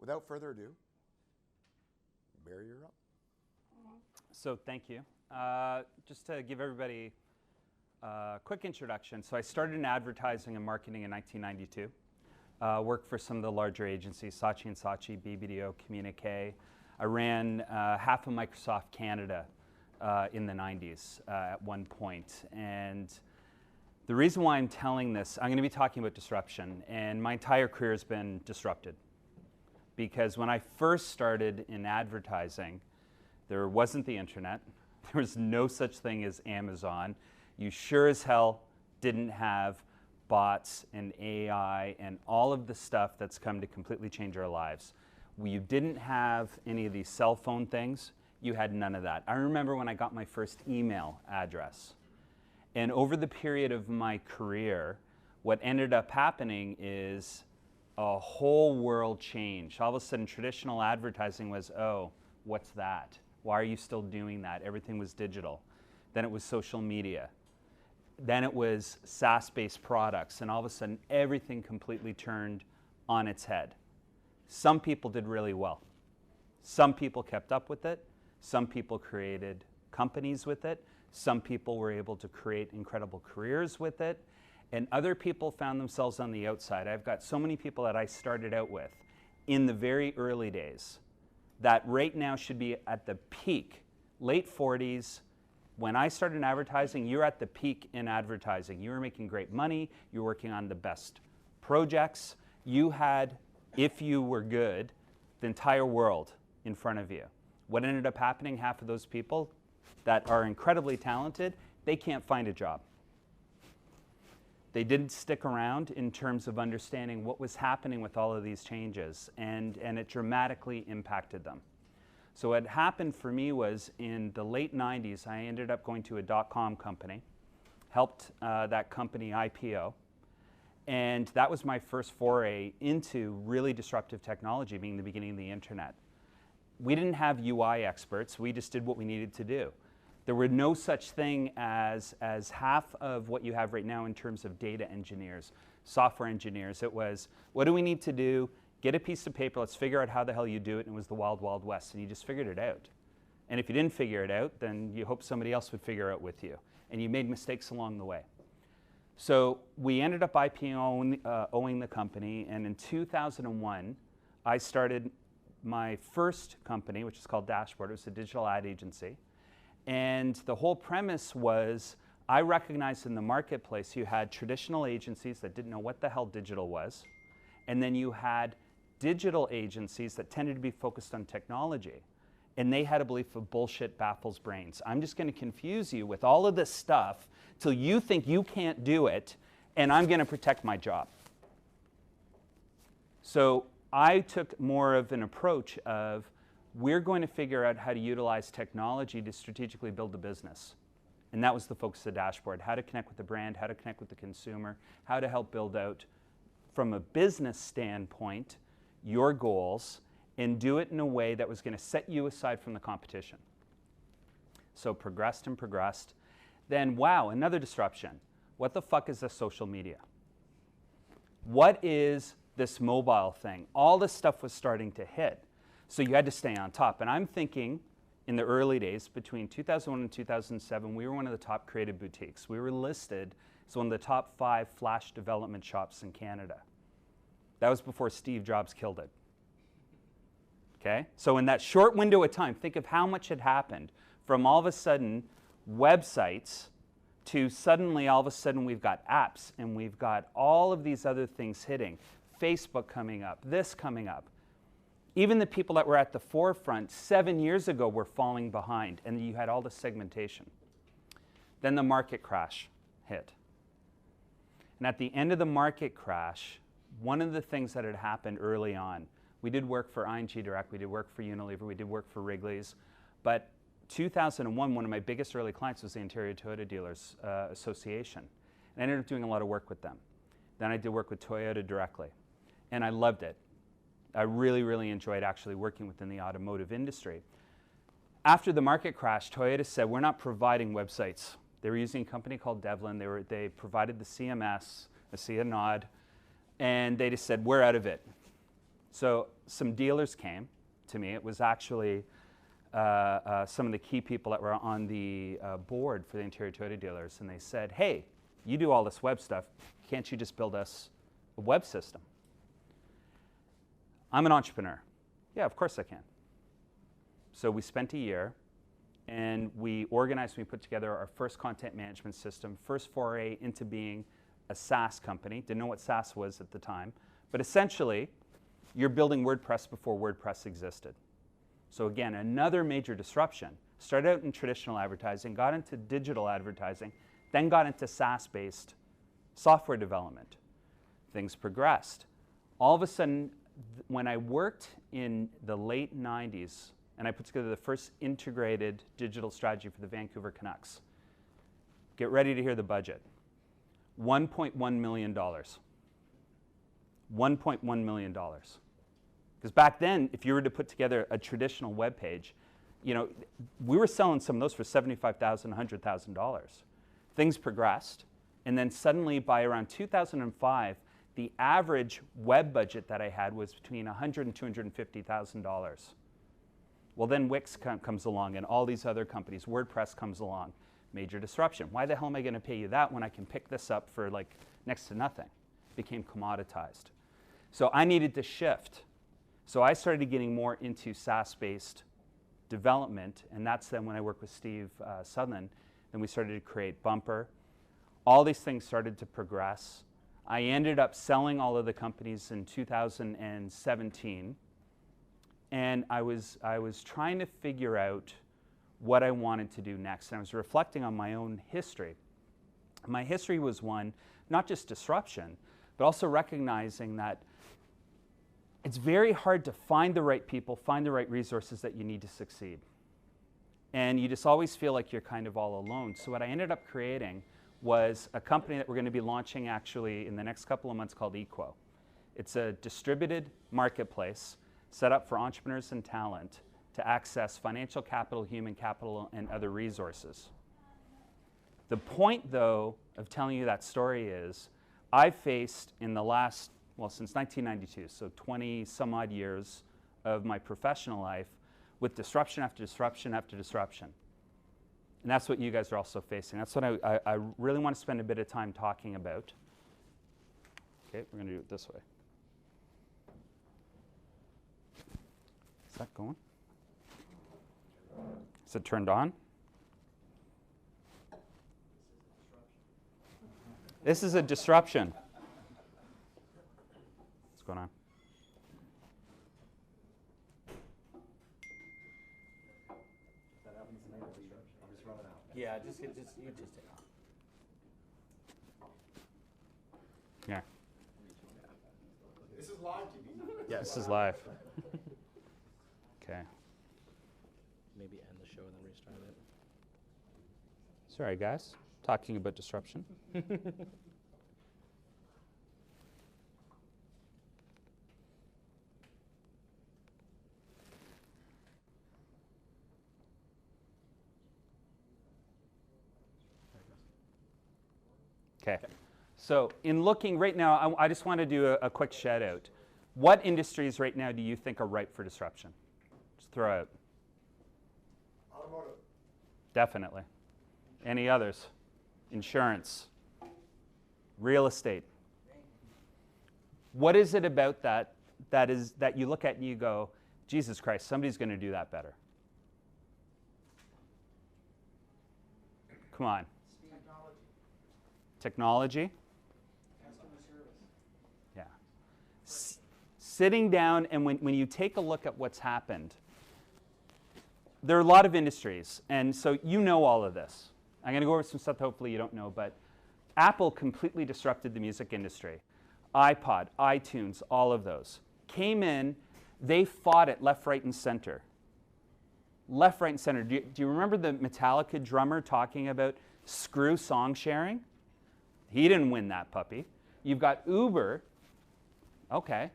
without further ado, Barrie, you're up. So thank you. Just to give everybody a quick introduction. So I started in advertising and marketing in 1992. Worked for some of the larger agencies, Saatchi & Saatchi, BBDO, Communique. I ran half of Microsoft Canada in the 90s at one point. And the reason why I'm telling this, I'm going to be talking about disruption. And my entire career has been disrupted. Because when I first started in advertising, there wasn't the internet. There was no such thing as Amazon. You sure as hell didn't have bots and AI and all of the stuff that's come to completely change our lives. You didn't have any of these cell phone things. You had none of that. I remember when I got my first email address. And over the period of my career, what ended up happening is a whole world change. All of a sudden, traditional advertising was, oh, what's that? Why are you still doing that? Everything was digital. Then it was social media. Then it was SaaS-based products. And all of a sudden, everything completely turned on its head. Some people did really well. Some people kept up with it. Some people created companies with it. Some people were able to create incredible careers with it. And other people found themselves on the outside. I've got so many people that I started out with in the very early days that right now should be at the peak, late 40s. When I started in advertising, you're at the peak in advertising. You were making great money. You were working on the best projects. You had, if you were good, the entire world in front of you. What ended up happening, half of those people that are incredibly talented, they can't find a job. They didn't stick around in terms of understanding what was happening with all of these changes, and it dramatically impacted them. So what happened for me was in the late 90s, I ended up going to a .com company, helped that company IPO, and that was my first foray into really disruptive technology, being the beginning of the internet. We didn't have UI experts, we just did what we needed to do. There were no such thing as half of what you have right now in terms of data engineers, software engineers. It was, what do we need to do? Get a piece of paper, let's figure out how the hell you do it, and it was the wild, wild west, and you just figured it out. And if you didn't figure it out, then you hope somebody else would figure it out with you. And you made mistakes along the way. So we ended up IPOing the company, and in 2001, I started my first company, which is called Dashboard. It was a digital ad agency. And the whole premise was, I recognized in the marketplace you had traditional agencies that didn't know what the hell digital was, and then you had digital agencies that tended to be focused on technology. And they had a belief of bullshit baffles brains. I'm just going to confuse you with all of this stuff till you think you can't do it, and I'm going to protect my job. So I took more of an approach of, we're going to figure out how to utilize technology to strategically build a business. And that was the focus of Dashboard, how to connect with the brand, how to connect with the consumer, how to help build out, from a business standpoint, your goals, and do it in a way that was going to set you aside from the competition. So progressed and progressed. Then, wow, another disruption. What the fuck is this social media? What is this mobile thing? All this stuff was starting to hit. So you had to stay on top. And I'm thinking, in the early days, between 2001 and 2007, we were one of the top creative boutiques. We were listed as one of the top 5 flash development shops in Canada. That was before Steve Jobs killed it. Okay? So in that short window of time, think of how much had happened from all of a sudden websites to suddenly all of a sudden we've got apps and we've got all of these other things hitting. Facebook coming up, this coming up. Even the people that were at the forefront 7 years ago were falling behind, and you had all the segmentation. Then the market crash hit. And at the end of the market crash, one of the things that had happened early on, we did work for ING Direct, we did work for Unilever, we did work for Wrigley's, but 2001, one of my biggest early clients was the Ontario Toyota Dealers Association. And I ended up doing a lot of work with them. Then I did work with Toyota directly, and I loved it. I really, really enjoyed actually working within the automotive industry. After the market crash, Toyota said, we're not providing websites. They were using a company called Devlin. They provided the CMS, I see a nod, and they just said, we're out of it. So some dealers came to me. It was actually some of the key people that were on the board for the interior Toyota dealers, and they said, hey, you do all this web stuff. Can't you just build us a web system? I'm an entrepreneur. Yeah, of course I can. So we spent a year, and we organized, we put together our first content management system, first foray into being a SaaS company. Didn't know what SaaS was at the time. But essentially, you're building WordPress before WordPress existed. So again, another major disruption. Started out in traditional advertising, got into digital advertising, then got into SaaS-based software development. Things progressed. All of a sudden, when I worked in the late 90s, and I put together the first integrated digital strategy for the Vancouver Canucks, get ready to hear the budget. $1.1 million. $1.1 million. Because back then, if you were to put together a traditional web page, you know, we were selling some of those for $75,000, $100,000. Things progressed, and then suddenly by around 2005, the average web budget that I had was between $100,000 and $250,000. Well, then Wix comes along, and all these other companies, WordPress comes along, major disruption. Why the hell am I going to pay you that when I can pick this up for like next to nothing? Became commoditized. So I needed to shift. So I started getting more into SaaS-based development, and that's then when I worked with Steve Sutherland, then we started to create Bumper. All these things started to progress. I ended up selling all of the companies in 2017, and I was trying to figure out what I wanted to do next, and I was reflecting on my own history. My history was one, not just disruption, but also recognizing that it's very hard to find the right people, find the right resources that you need to succeed. And you just always feel like you're kind of all alone. So what I ended up creating was a company that we're going to be launching actually in the next couple of months called Equo. It's a distributed marketplace set up for entrepreneurs and talent to access financial capital, human capital, and other resources. The point, though, of telling you that story is I've faced in the last, well, since 1992, so 20 some odd years of my professional life with disruption after disruption after disruption. And that's what you guys are also facing. That's what I really want to spend a bit of time talking about. Okay, we're going to do it this way. Is that going? Is it turned on? This is a disruption. What's going on? Yeah, you just take off. Yeah. This is live TV. Yes, this is live. Okay. Maybe end the show and then restart it. Sorry, guys. Talking about disruption. Okay. So in looking right now, I just want to do a quick shout out. What industries right now do you think are ripe for disruption? Just throw out. Automotive. Definitely. Any others? Insurance. Real estate. What is it about that you look at and you go, Jesus Christ, somebody's going to do that better? Come on. Technology. Customer service. Yeah. Sitting down, and when you take a look at what's happened, there are a lot of industries, and so you know all of this. I'm going to go over some stuff hopefully you don't know, but Apple completely disrupted the music industry. iPod, iTunes, all of those. Came in, they fought it left, right, and center. Left, right, and center. Do you remember the Metallica drummer talking about screw song sharing? He didn't win that puppy. You've got Uber. Okay.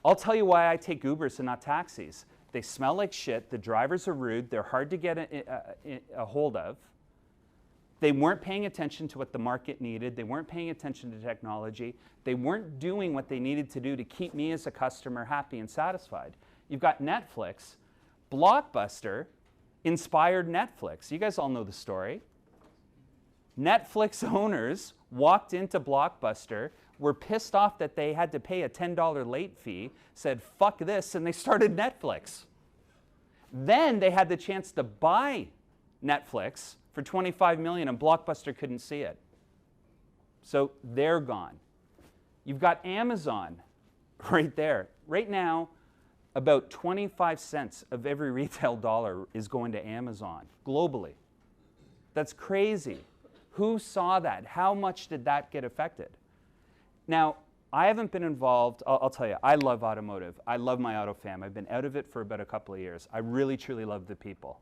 I'll tell you why I take Ubers and not taxis. They smell like shit. The drivers are rude. They're hard to get a hold of. They weren't paying attention to what the market needed. They weren't paying attention to technology. They weren't doing what they needed to do to keep me as a customer happy and satisfied. You've got Netflix. Blockbuster inspired Netflix. You guys all know the story. Netflix owners walked into Blockbuster, were pissed off that they had to pay a $10 late fee, said, fuck this, and they started Netflix. Then they had the chance to buy Netflix for $25 million, and Blockbuster couldn't see it. So they're gone. You've got Amazon right there. Right now, about 25 cents of every retail dollar is going to Amazon globally. That's crazy. Who saw that? How much did that get affected? Now, I haven't been involved. I'll tell you, I love automotive. I love my auto fam. I've been out of it for about a couple of years. I really, truly love the people.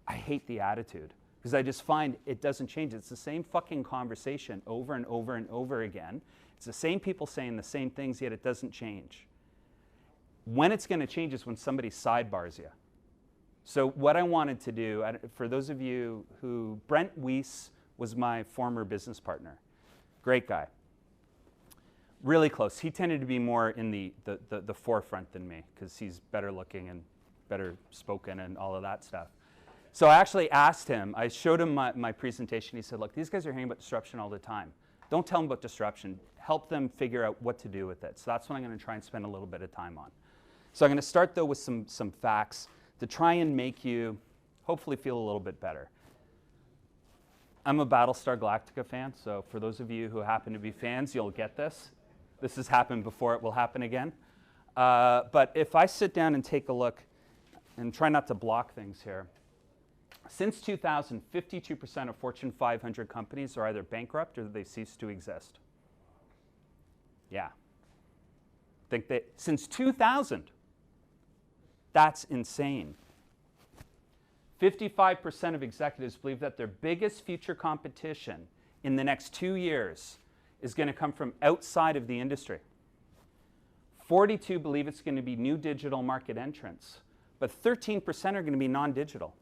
I hate the attitude because I just find it doesn't change. It's the same fucking conversation over and over and over again. It's the same people saying the same things, yet it doesn't change. When it's going to change is when somebody sidebars you. So what I wanted to do, for those of you who, Brent Weiss was my former business partner. Great guy. Really close. He tended to be more in the forefront than me because he's better looking and better spoken and all of that stuff. So I actually asked him, I showed him my presentation. He said, look, these guys are hearing about disruption all the time. Don't tell them about disruption. Help them figure out what to do with it. So that's what I'm going to try and spend a little bit of time on. So I'm going to start, though, with some facts to try and make you hopefully feel a little bit better. I'm a Battlestar Galactica fan, so for those of you who happen to be fans, you'll get this. This has happened before, it will happen again. But if I sit down and take a look and try not to block things here, since 2000, 52% of Fortune 500 companies are either bankrupt or they cease to exist. Yeah. Think that since 2000, that's insane. 55% of executives believe that their biggest future competition in the next 2 years is going to come from outside of the industry. 42 believe it's going to be new digital market entrants, but 13% are going to be non-digital.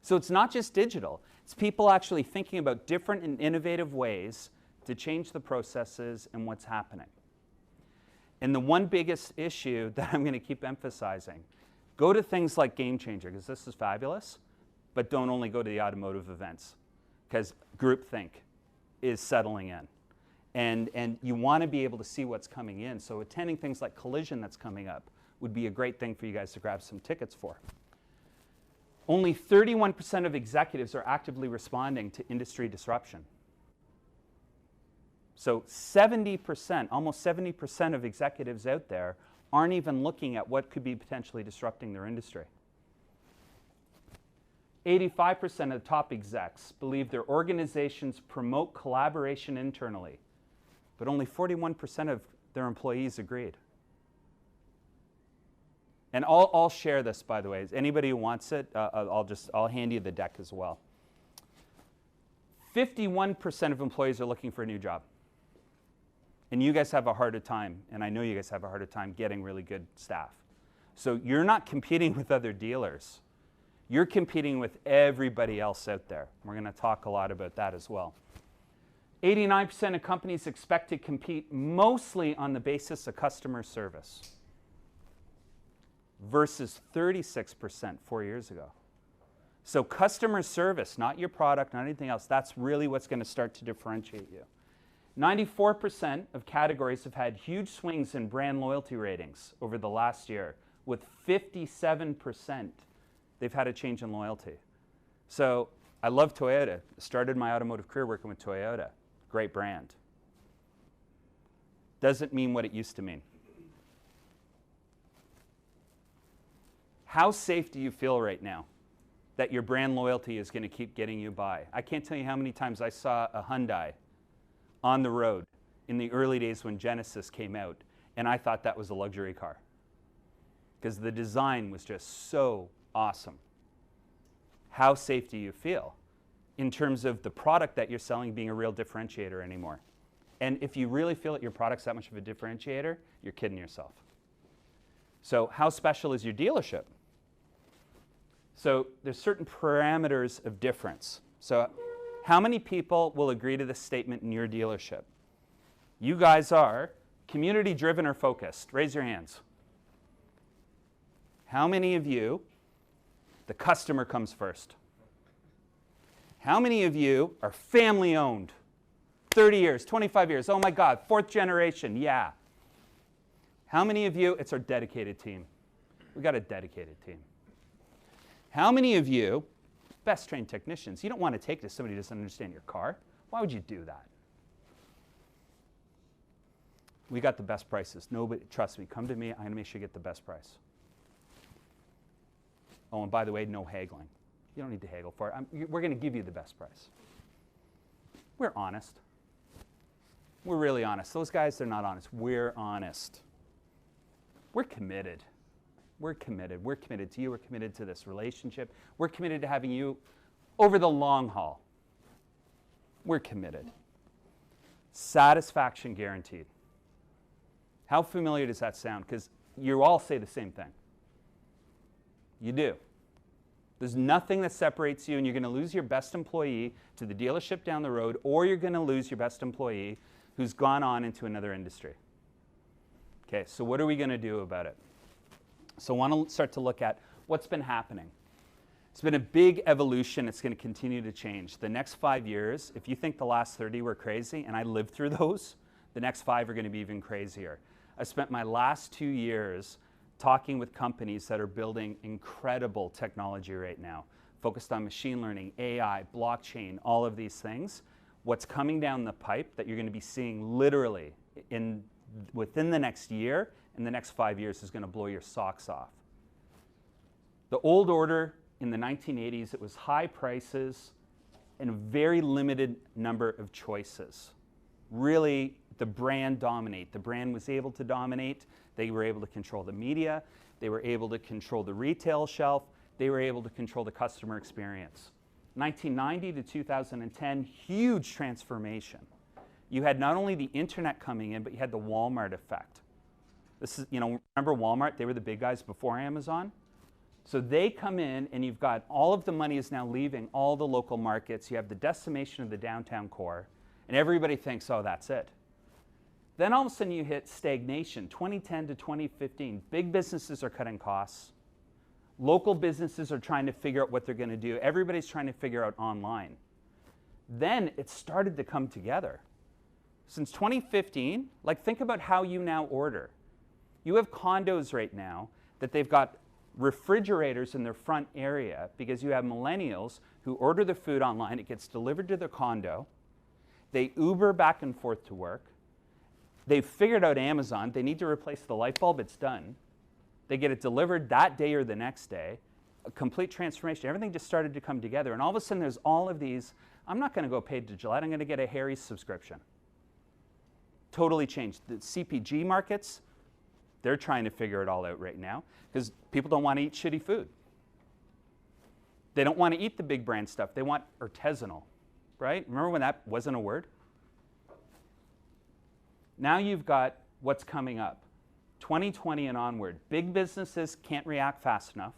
So it's not just digital. It's people actually thinking about different and innovative ways to change the processes and what's happening. And the one biggest issue that I'm going to keep emphasizing, go to things like Game Changer, because this is fabulous, but don't only go to the automotive events, because groupthink is settling in. And you want to be able to see what's coming in. So attending things like Collision that's coming up would be a great thing for you guys to grab some tickets for. Only 31% of executives are actively responding to industry disruption. So 70%, almost 70% of executives out there aren't even looking at what could be potentially disrupting their industry. 85% of the top execs believe their organizations promote collaboration internally, but only 41% of their employees agreed. And I'll share this, by the way. Anybody who wants it, I'll hand you the deck as well. 51% of employees are looking for a new job. And you guys have a harder time, and I know you guys have a harder time getting really good staff. So you're not competing with other dealers. You're competing with everybody else out there. We're going to talk a lot about that as well. 89% of companies expect to compete mostly on the basis of customer service versus 36% 4 years ago. So customer service, not your product, not anything else, that's really what's going to start to differentiate you. 94% of categories have had huge swings in brand loyalty ratings over the last year, with 57% they've had a change in loyalty. So I love Toyota. Started my automotive career working with Toyota. Great brand. Doesn't mean what it used to mean. How safe do you feel right now that your brand loyalty is going to keep getting you by? I can't tell you how many times I saw a Hyundai on the road in the early days when Genesis came out, and I thought that was a luxury car because the design was just so awesome. How safe do you feel in terms of the product that you're selling being a real differentiator anymore? And if you really feel that your product's that much of a differentiator, you're kidding yourself. So how special is your dealership? So there's certain parameters of difference. So How many people will agree to this statement in your dealership? You guys are community-driven or focused? Raise your hands. How many of you, the customer comes first? How many of you are family-owned? 30 years, 25 years, oh my God, 4th generation, yeah. How many of you, it's our dedicated team. We got a dedicated team. How many of you, best trained technicians, you don't want to take to somebody who doesn't understand your car? Why would you do that? We got the best prices. Nobody, trust me, come to me, I'm going to make sure you get the best price. Oh, and by the way, no haggling. You don't need to haggle for it. We're going to give you the best price. We're honest. We're really honest. Those guys, they're not honest. We're honest. We're committed. We're committed. We're committed to you. We're committed to this relationship. We're committed to having you over the long haul. We're committed. Satisfaction guaranteed. How familiar does that sound? Because you all say the same thing. You do. There's nothing that separates you, and you're going to lose your best employee to the dealership down the road, or you're going to lose your best employee who's gone on into another industry. Okay, so what are we going to do about it? So I want to start to look at what's been happening. It's been a big evolution. It's going to continue to change. The next 5 years, if you think the last 30 were crazy, and I lived through those, the next 5 are going to be even crazier. I spent my last 2 years talking with companies that are building incredible technology right now, focused on machine learning, AI, blockchain, all of these things. What's coming down the pipe that you're going to be seeing literally within the next year and the next 5 years is going to blow your socks off. The old order in the 1980s, it was high prices and a very limited number of choices. Really, the brand dominate. The brand was able to dominate. They were able to control the media. They were able to control the retail shelf. They were able to control the customer experience. 1990 to 2010, huge transformation. You had not only the internet coming in, but you had the Walmart effect. This is, remember Walmart? They were the big guys before Amazon. So they come in, and you've got all of the money is now leaving all the local markets. You have the decimation of the downtown core, and everybody thinks, oh, that's it. Then all of a sudden you hit stagnation, 2010 to 2015. Big businesses are cutting costs. Local businesses are trying to figure out what they're going to do. Everybody's trying to figure out online. Then it started to come together. Since 2015, think about how you now order. You have condos right now that they've got refrigerators in their front area because you have millennials who order their food online. It gets delivered to their condo. They Uber back and forth to work. They've figured out Amazon. They need to replace the light bulb. It's done. They get it delivered that day or the next day. A complete transformation. Everything just started to come together. And all of a sudden, there's all of these. I'm not going to go paid to Gillette. I'm going to get a Harry's subscription. Totally changed. The CPG markets, they're trying to figure it all out right now because people don't want to eat shitty food. They don't want to eat the big brand stuff. They want artisanal, right? Remember when that wasn't a word? Now you've got what's coming up. 2020 and onward. Big businesses can't react fast enough.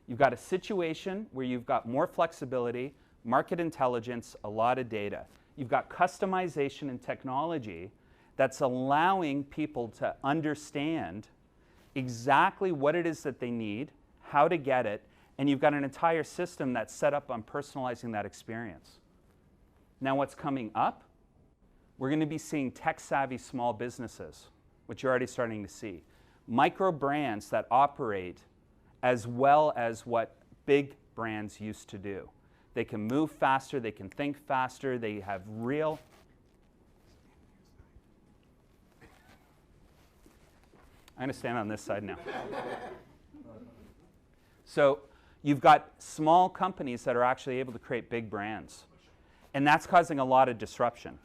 You've got a situation where you've got more flexibility, market intelligence, a lot of data. You've got customization and technology that's allowing people to understand exactly what it is that they need, how to get it, and you've got an entire system that's set up on personalizing that experience. Now what's coming up? We're going to be seeing tech-savvy small businesses, which you're already starting to see. Micro brands that operate as well as what big brands used to do. They can move faster, they can think faster, they have real... I'm going to stand on this side now. So you've got small companies that are actually able to create big brands. And that's causing a lot of disruption.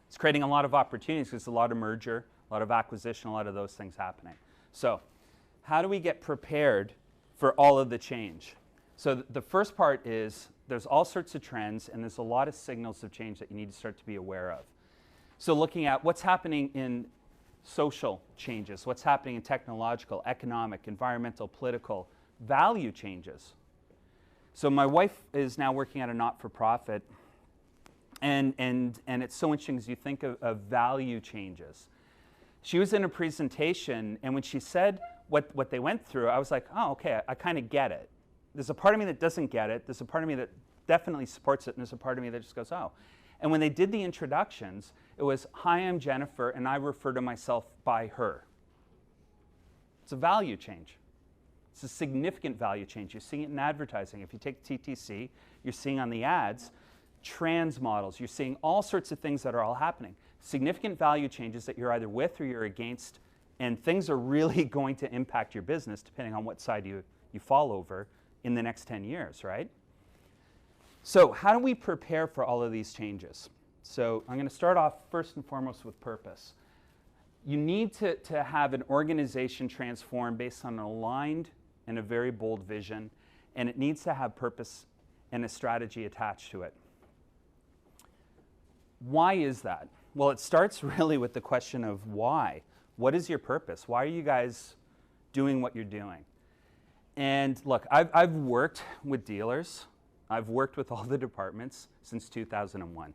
It's creating a lot of opportunities because there's a lot of merger, a lot of acquisition, a lot of those things happening. So how do we get prepared for all of the change? So the first part is there's all sorts of trends and there's a lot of signals of change that you need to start to be aware of. So looking at what's happening in social changes, what's happening in technological, economic, environmental, political, value changes. So my wife is now working at a not-for-profit, and it's so interesting as you think of value changes. She was in a presentation, and when she said what they went through, I was like, oh, okay, I kind of get it. There's a part of me that doesn't get it. There's a part of me that definitely supports it, and there's a part of me that just goes, oh. And when they did the introductions, it was, hi, I'm Jennifer, and I refer to myself by her. It's a value change. It's a significant value change. You're seeing it in advertising. If you take TTC, you're seeing on the ads trans models. You're seeing all sorts of things that are all happening. Significant value changes that you're either with or you're against, and things are really going to impact your business depending on what side you fall over in the next 10 years, right? So how do we prepare for all of these changes? So I'm going to start off first and foremost with purpose. You need to have an organization transform based on an aligned and a very bold vision, and it needs to have purpose and a strategy attached to it. Why is that? Well, it starts really with the question of why. What is your purpose? Why are you guys doing what you're doing? And look, I've worked with dealers. I've worked with all the departments since 2001.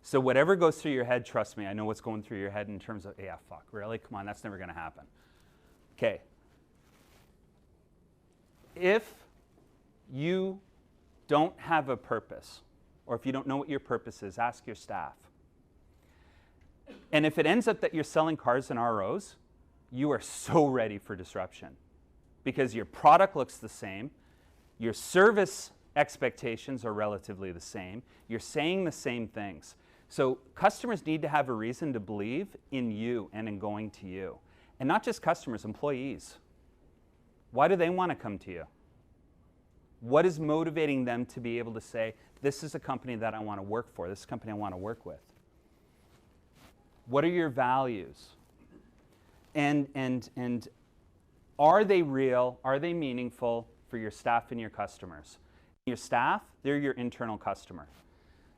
So whatever goes through your head, trust me, I know what's going through your head in terms of, yeah, fuck, really? Come on, that's never going to happen. Okay. If you don't have a purpose, or if you don't know what your purpose is, ask your staff. And if it ends up that you're selling cars and ROs, you are so ready for disruption because your product looks the same, your service expectations are relatively the same, you're saying the same things. So customers need to have a reason to believe in you and in going to you. And not just customers, employees. Why do they want to come to you? What is motivating them to be able to say, this is a company that I want to work for, this is a company I want to work with? What are your values? And are they real? Are they meaningful for your staff and your customers? Your staff, they're your internal customer.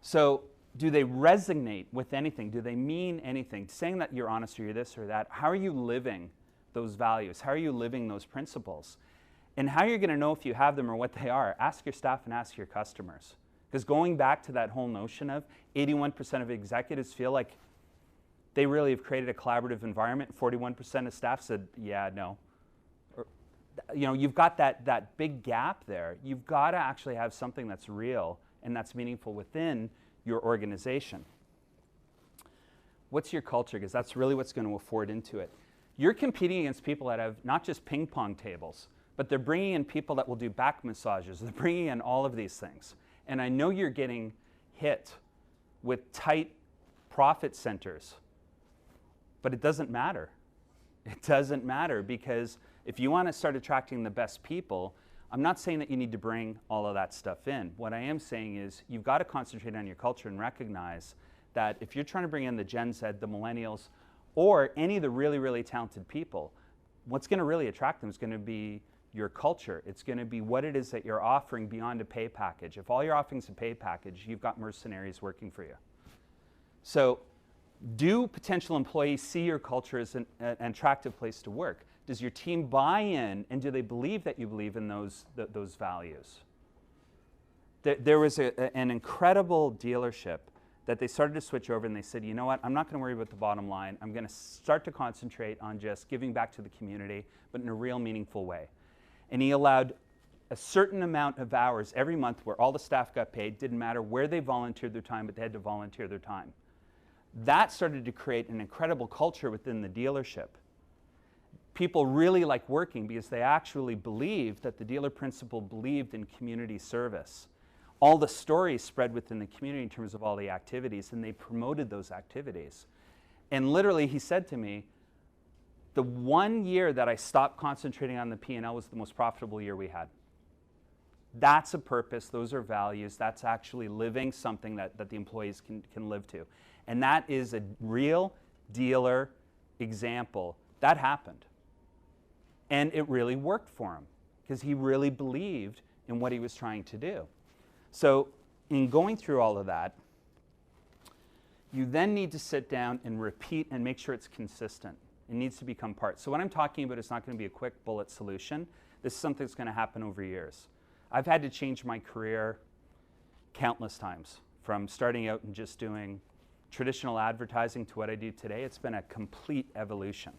So do they resonate with anything? Do they mean anything? Saying that you're honest or you're this or that, how are you living those values? How are you living those principles? And how you're going to know if you have them or what they are, ask your staff and ask your customers. Because going back to that whole notion of 81% of executives feel like they really have created a collaborative environment, 41% of staff said, yeah, no. Or, you know, you've got that big gap there. You've got to actually have something that's real and that's meaningful within your organization. What's your culture? Because that's really what's going to afford into it. You're competing against people that have not just ping pong tables, but they're bringing in people that will do back massages. They're bringing in all of these things. And I know you're getting hit with tight profit centers, but it doesn't matter. It doesn't matter because if you want to start attracting the best people, I'm not saying that you need to bring all of that stuff in. What I am saying is you've got to concentrate on your culture and recognize that if you're trying to bring in the Gen Z, the millennials, or any of the really, really talented people, what's going to really attract them is going to be your culture. It's going to be what it is that you're offering beyond a pay package. If all you're offering is a pay package, you've got mercenaries working for you. So do potential employees see your culture as an attractive place to work? Does your team buy in, and do they believe that you believe in those values? There was an incredible dealership that they started to switch over and they said, you know what, I'm not going to worry about the bottom line. I'm going to start to concentrate on just giving back to the community, but in a real meaningful way. And he allowed a certain amount of hours every month where all the staff got paid. Didn't matter where they volunteered their time, but they had to volunteer their time. That started to create an incredible culture within the dealership. People really like working because they actually believed that the dealer principal believed in community service. All the stories spread within the community in terms of all the activities, and they promoted those activities. And literally, he said to me, the 1 year that I stopped concentrating on the P&L was the most profitable year we had. That's a purpose, those are values, that's actually living something that the employees can live to. And that is a real dealer example. That happened. And it really worked for him because he really believed in what he was trying to do. So in going through all of that, you then need to sit down and repeat and make sure it's consistent. It needs to become part. So what I'm talking about is not going to be a quick bullet solution. This is something that's going to happen over years. I've had to change my career countless times, from starting out and just doing traditional advertising to what I do today. It's been a complete evolution.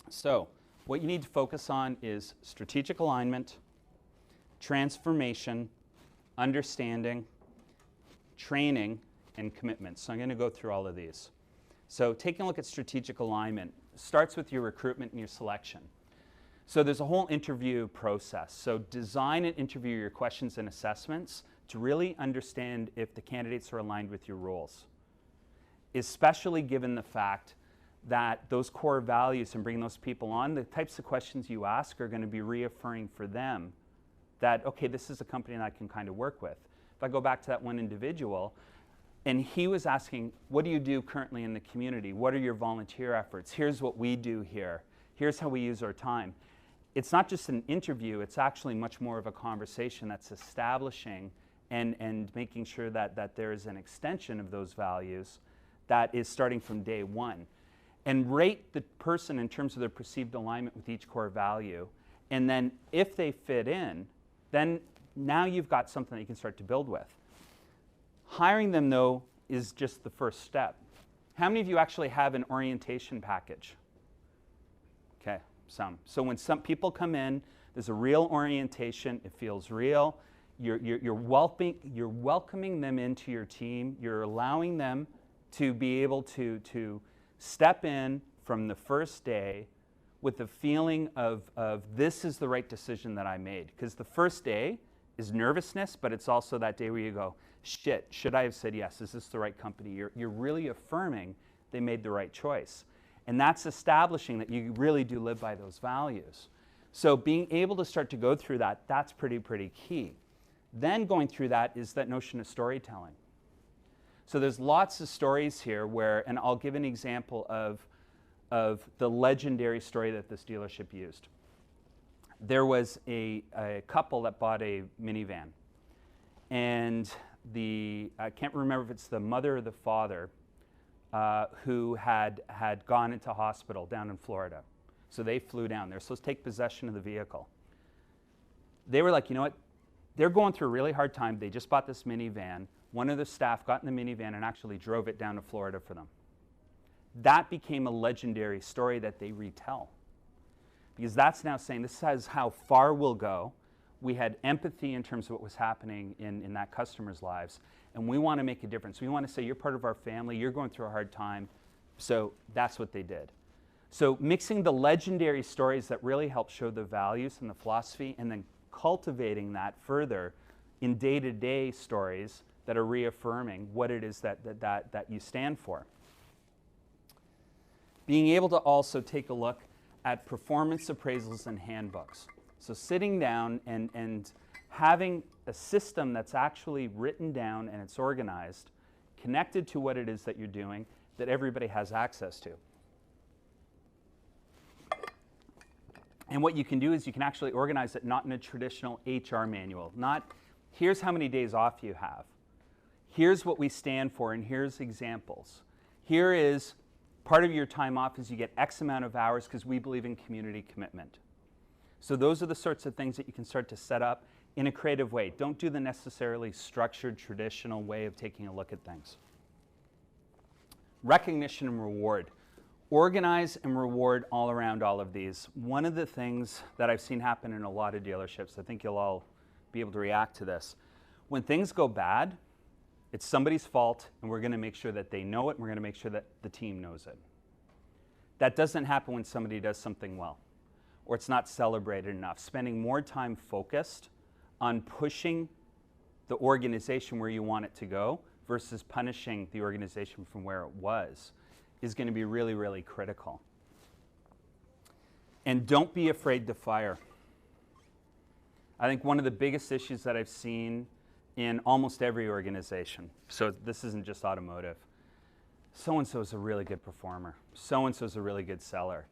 So what you need to focus on is strategic alignment, transformation, understanding, training, and commitment. So I'm going to go through all of these. So taking a look at strategic alignment starts with your recruitment and your selection. So there's a whole interview process. So design and interview your questions and assessments to really understand if the candidates are aligned with your roles, especially given the fact that those core values and bringing those people on, the types of questions you ask are going to be reaffirming for them that, okay, this is a company that I can kind of work with. If I go back to that one individual, and he was asking, what do you do currently in the community? What are your volunteer efforts? Here's what we do here. Here's how we use our time. It's not just an interview, it's actually much more of a conversation that's establishing and making sure that there is an extension of those values that is starting from day one. And rate the person in terms of their perceived alignment with each core value. And then if they fit in, then now you've got something that you can start to build with. Hiring them, though, is just the first step. How many of you actually have an orientation package? Okay, some. So when some people come in, there's a real orientation, it feels real. You're welcoming them into your team. You're allowing them to be able to step in from the first day with the feeling of this is the right decision that I made. Because the first day is nervousness, but it's also that day where you go, shit, should I have said yes? Is this the right company? You're really affirming they made the right choice. And that's establishing that you really do live by those values. So being able to start to go through that, that's pretty key. Then going through that is that notion of storytelling. So there's lots of stories here where, and I'll give an example of the legendary story that this dealership used. There was a couple that bought a minivan. And I can't remember if it's the mother or the father who had gone into hospital down in Florida. So they flew down. They're supposed to take possession of the vehicle. They were like, you know what? They're going through a really hard time. They just bought this minivan. One of the staff got in the minivan and actually drove it down to Florida for them. That became a legendary story that they retell. Because that's now saying this is how far we'll go. We had empathy in terms of what was happening in that customer's lives. And we want to make a difference. We want to say, you're part of our family. You're going through a hard time. So that's what they did. So mixing the legendary stories that really help show the values and the philosophy, and then cultivating that further in day-to-day stories that are reaffirming what it is that you stand for. Being able to also take a look at performance appraisals and handbooks. So sitting down and having a system that's actually written down and it's organized, connected to what it is that you're doing, that everybody has access to. And what you can do is you can actually organize it not in a traditional HR manual, not here's how many days off you have. Here's what we stand for, and here's examples. Here is part of your time off is you get X amount of hours because we believe in community commitment. So those are the sorts of things that you can start to set up in a creative way. Don't do the necessarily structured, traditional way of taking a look at things. Recognition and reward. Organize and reward all around all of these. One of the things that I've seen happen in a lot of dealerships, I think you'll all be able to react to this. When things go bad, it's somebody's fault, and we're going to make sure that they know it, and we're going to make sure that the team knows it. That doesn't happen when somebody does something well, or it's not celebrated enough. Spending more time focused on pushing the organization where you want it to go versus punishing the organization from where it was is going to be really critical. And don't be afraid to fire. I think one of the biggest issues that I've seen in almost every organization, so this isn't just automotive, so-and-so is a really good performer, so-and-so is a really good seller.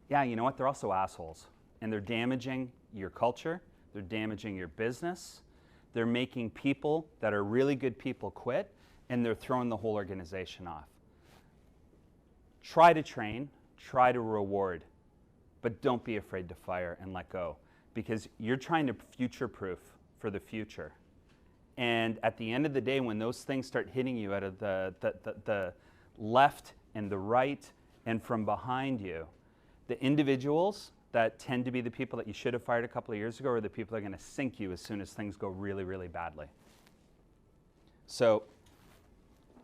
Yeah, you know what? They're also assholes, and they're damaging your culture, they're damaging your business, they're making people that are really good people quit, and they're throwing the whole organization off. Try to train, try to reward, but don't be afraid to fire and let go. because you're trying to future-proof for the future. And at the end of the day, when those things start hitting you out of the left and the right and from behind you, the individuals that tend to be the people that you should have fired a couple of years ago are the people that are going to sink you as soon as things go really, really badly. So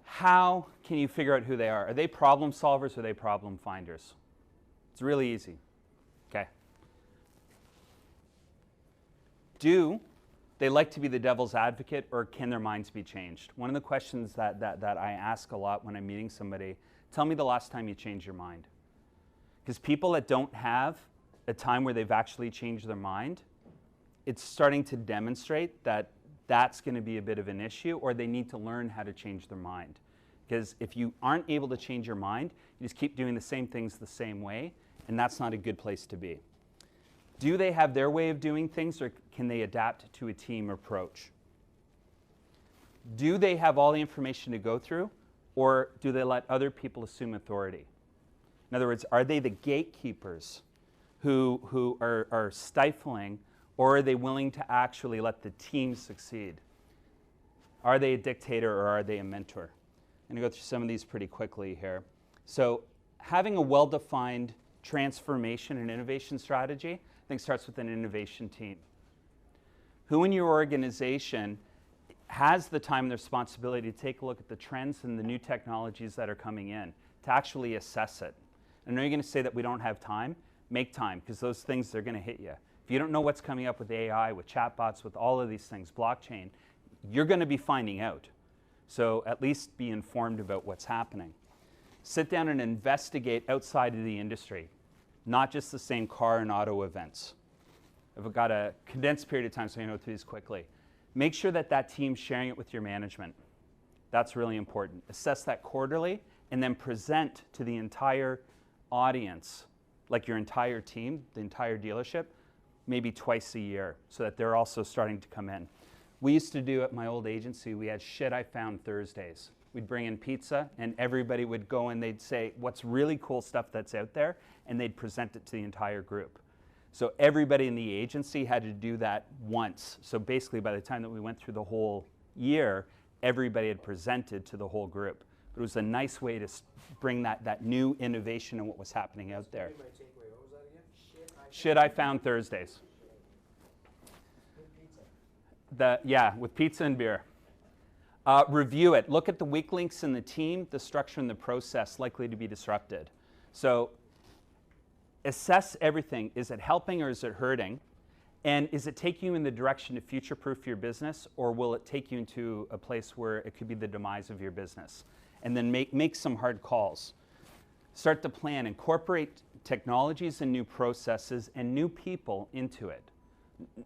how can you figure out who they are? Are they problem solvers or are they problem finders? It's really easy. Okay. Do they like to be the devil's advocate, or can their minds be changed? One of the questions that I ask a lot when I'm meeting somebody, tell me the last time you changed your mind. Because people that don't have a time where they've actually changed their mind, it's starting to demonstrate that that's going to be a bit of an issue, or they need to learn how to change their mind. Because if you aren't able to change your mind, you just keep doing the same things the same way, and that's not a good place to be. Do they have their way of doing things, or can they adapt to a team approach? Do they have all the information to go through, or do they let other people assume authority? In other words, are they the gatekeepers who are stifling, or are they willing to actually let the team succeed? Are they a dictator, or are they a mentor? I'm going to go through some of these pretty quickly here. So having a well-defined transformation and innovation strategy, I think, starts with an innovation team. Who in your organization has the time and the responsibility to take a look at the trends and the new technologies that are coming in, to actually assess it? I know you're going to say that we don't have time. Make time, because those things, they're going to hit you. If you don't know what's coming up with AI, with chatbots, with all of these things, blockchain, you're going to be finding out. So at least be informed about what's happening. Sit down and investigate outside of the industry, not just the same car and auto events. I've got a condensed period of time, so I'm going to go through these quickly. Make sure that that team's sharing it with your management. That's really important. Assess that quarterly, and then present to the entire audience, like your entire team, the entire dealership, maybe twice a year, so that they're also starting to come in. We used to do at my old agency, we had Shit I Found Thursdays. We'd bring in pizza, and everybody would go and they'd say, what's really cool stuff that's out there, and they'd present it to the entire group. So everybody in the agency had to do that once. So basically, by the time that we went through the whole year, everybody had presented to the whole group. But it was a nice way to bring that new innovation and what was happening out there. My takeaway, what was that again? Shit I Found Thursdays. Yeah, with pizza and beer. Review it. Look at the weak links in the team, the structure, and the process likely to be disrupted. So assess everything. Is it helping or is it hurting? And is it taking you in the direction to future-proof your business, or will it take you into a place where it could be the demise of your business? And then make some hard calls. Start to plan. Incorporate technologies and new processes and new people into it.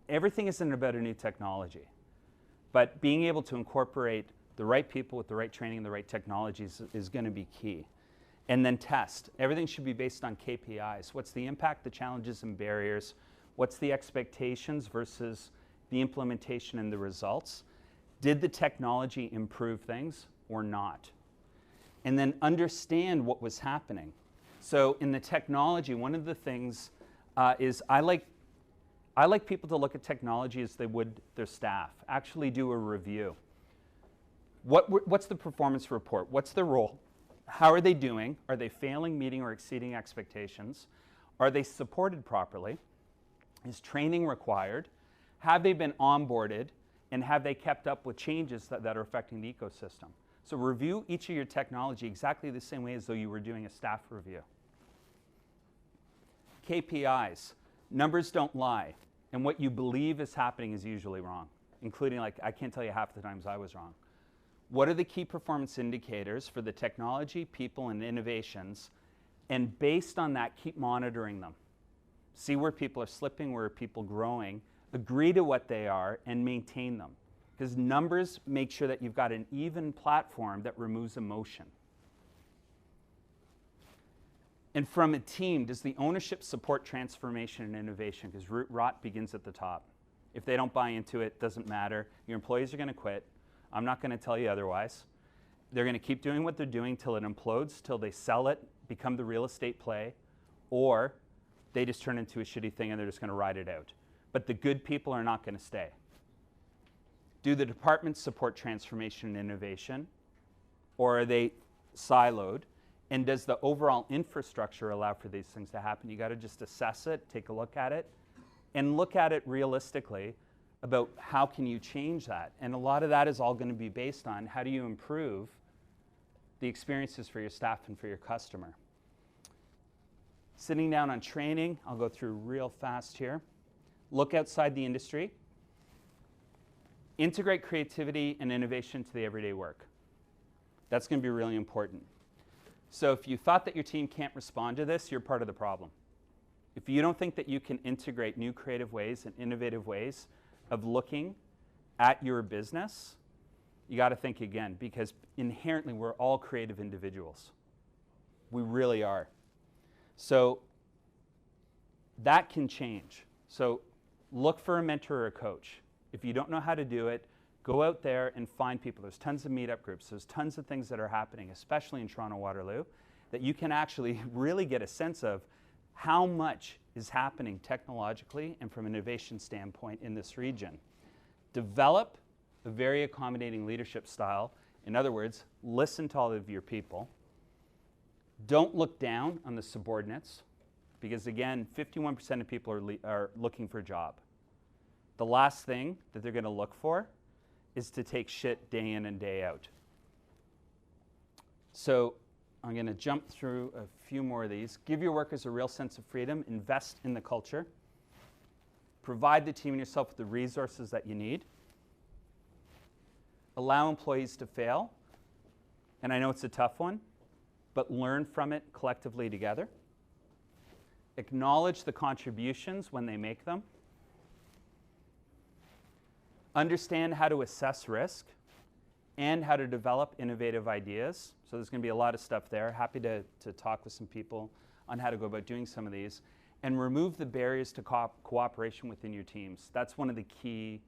Everything isn't about a new technology, but being able to incorporate the right people with the right training and the right technologies is going to be key. And then test. Everything should be based on KPIs. What's the impact, the challenges and barriers? What's the expectations versus the implementation and the results? Did the technology improve things or not? And then understand what was happening. So in the technology, one of the things is I like people to look at technology as they would their staff. Actually do a review. What's the performance report? What's their role? How are they doing? Are they failing, meeting, or exceeding expectations? Are they supported properly? Is training required? Have they been onboarded? And have they kept up with changes that are affecting the ecosystem? So review each of your technology exactly the same way as though you were doing a staff review. KPIs. Numbers don't lie. And what you believe is happening is usually wrong, including, like, I can't tell you half the times I was wrong. What are the key performance indicators for the technology, people, and innovations? And based on that, keep monitoring them. See where people are slipping, where are people growing, agree to what they are, and maintain them. Because numbers make sure that you've got an even platform that removes emotion. And from a team, does the ownership support transformation and innovation? Because root rot begins at the top. If they don't buy into it, it doesn't matter. Your employees are going to quit. I'm not going to tell you otherwise. They're going to keep doing what they're doing till it implodes, till they sell it, become the real estate play, or they just turn into a shitty thing and they're just going to ride it out. but the good people are not going to stay. Do the departments support transformation and innovation, or are they siloed? And does the overall infrastructure allow for these things to happen? You got to just assess it, take a look at it, and look at it realistically about how can you change that. And a lot of that is all going to be based on how do you improve the experiences for your staff and for your customer. Sitting down on training, I'll go through real fast here. Look outside the industry. Integrate creativity and innovation to the everyday work. That's going to be really important. So if you thought that your team can't respond to this, you're part of the problem. If you don't think that you can integrate new creative ways and innovative ways of looking at your business, you got to think again, because inherently we're all creative individuals. We really are. So that can change. So look for a mentor or a coach. If you don't know how to do it, go out there and find people. There's tons of meetup groups. There's tons of things that are happening, especially in Toronto Waterloo, that you can actually really get a sense of how much is happening technologically and from an innovation standpoint in this region. Develop a very accommodating leadership style. In other words, listen to all of your people. Don't look down on the subordinates, because again, 51% of people are looking for a job. The last thing that they're going to look for is to take shit day in and day out. So I'm going to jump through a few more of these. Give your workers a real sense of freedom. Invest in the culture. Provide the team and yourself with the resources that you need. Allow employees to fail. And I know it's a tough one, but learn from it collectively together. Acknowledge the contributions when they make them. Understand how to assess risk and how to develop innovative ideas. So there's going to be a lot of stuff there. Happy to talk with some people on how to go about doing some of these. And remove the barriers to cooperation within your teams. That's one of the key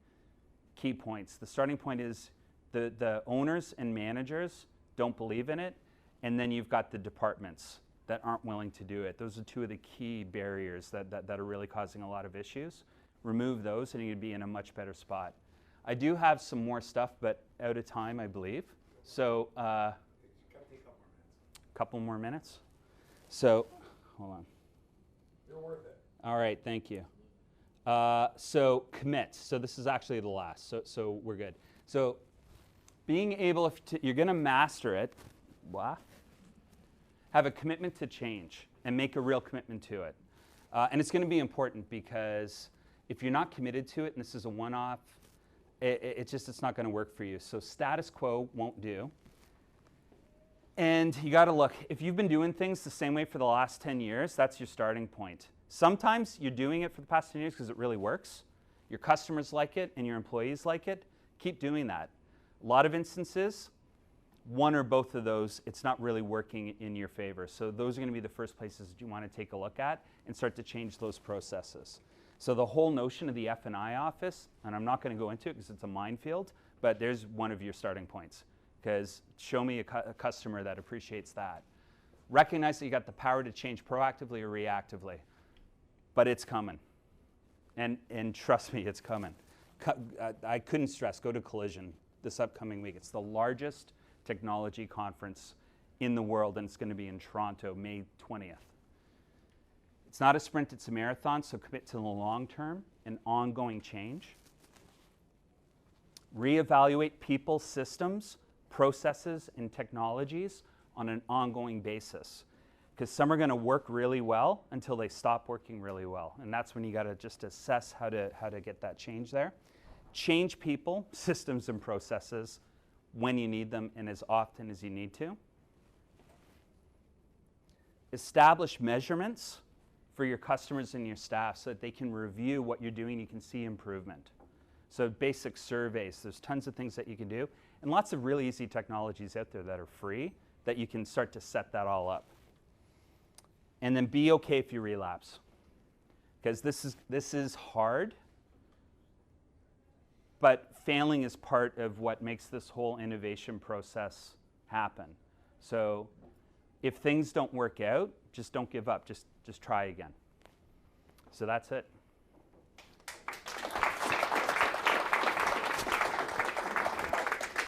points. The starting point is the owners and managers don't believe in it, and then you've got the departments that aren't willing to do it. Those are two of the key barriers that are really causing a lot of issues. Remove those and you'd be in a much better spot. I do have some more stuff, but out of time, I believe. So, couple more minutes. So, hold on. You're worth it. All right, thank you. So, commit. So this is actually the last. So we're good. So, being able to, you're going to master it. What? Have a commitment to change and make a real commitment to it. And it's going to be important because if you're not committed to it and this is a one-off, it's not going to work for you. So status quo won't do. And you got to look, if you've been doing things the same way for the last 10 years, that's your starting point. Sometimes you're doing it for the past 10 years because it really works. Your customers like it and your employees like it. Keep doing that. A lot of instances, one or both of those, it's not really working in your favor. So those are going to be the first places that you want to take a look at and start to change those processes. So the whole notion of the F&I office, and I'm not going to go into it because it's a minefield, but there's one of your starting points. Because show me a customer that appreciates that. Recognize that you got the power to change proactively or reactively, but it's coming. And trust me, it's coming. I couldn't stress, go to Collision this upcoming week. It's the largest technology conference in the world, and it's going to be in Toronto, May 20th. It's not a sprint, it's a marathon, so commit to the long term and ongoing change. Reevaluate people, systems, processes, and technologies on an ongoing basis. Because some are going to work really well until they stop working really well. And that's when you got to just assess how to get that change there. Change people, systems, and processes when you need them and as often as you need to. Establish measurements for your customers and your staff so that they can review what you're doing, you can see improvement. So basic surveys, there's tons of things that you can do, and lots of really easy technologies out there that are free that you can start to set that all up. And then be okay if you relapse, because this is hard, but failing is part of what makes this whole innovation process happen. So if things don't work out, just don't give up, just try again. So that's it.